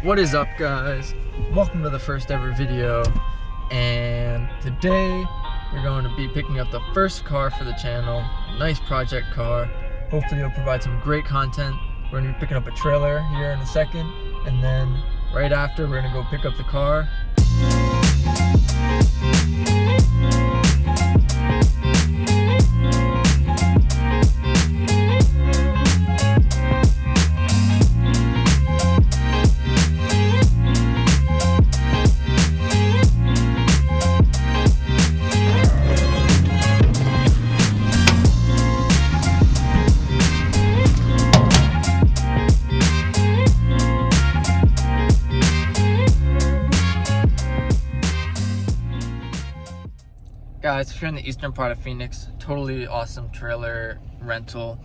What is up, guys? Welcome to the first ever video, and today we're going to be picking up the first car for the channel, a nice project car. Hopefully it'll provide some great content. We're going to be picking up a trailer here in a second, and then right after we're going to go pick up the car. Guys, if you're in the eastern part of Phoenix, totally awesome trailer rental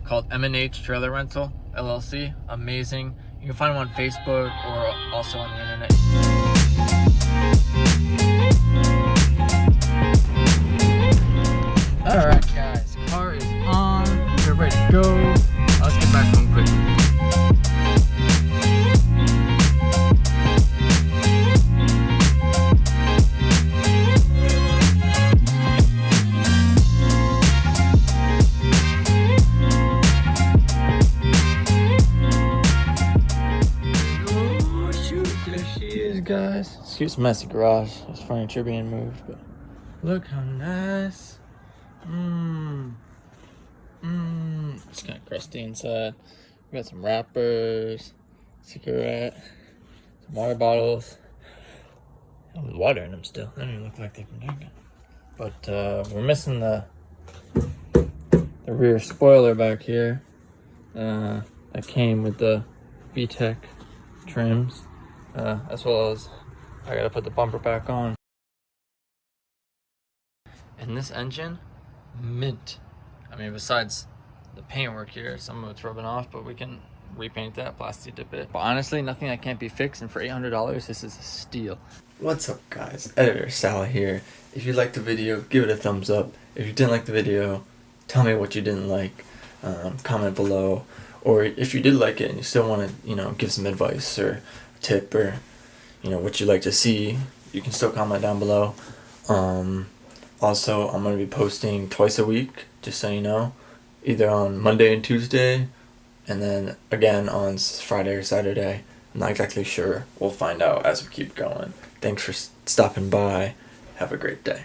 called M&H Trailer Rental LLC. Amazing. You can find them on Facebook or also on the internet. Alright guys, car is on. We're ready to go. Let's get back home quickly. Guys, excuse the messy garage. There's furniture being moved, but look how nice. It's kind of crusty inside. We got some wrappers, cigarette, some water bottles. With water in them still. They don't even look like they've been drinking. But we're missing the rear spoiler back here. That came with the VTEC trims. As well as I gotta put the bumper back on. And this engine, mint. I mean, besides the paintwork here, some of it's rubbing off, but we can repaint that, plastic dip it. But honestly, nothing that can't be fixed, and for $800, this is a steal. What's up, guys? Editor Sal here. If you liked the video, give it a thumbs up. If you didn't like the video, tell me what you didn't like. Comment below. Or if you did like it and you still want to, give some advice or tip or what you'd like to see, you can still comment down below. Also, I'm going to be posting twice a week, just so you know, either on Monday and Tuesday, and then again on Friday or Saturday. I'm not exactly sure. We'll find out as we keep going. Thanks for stopping by. Have a great day.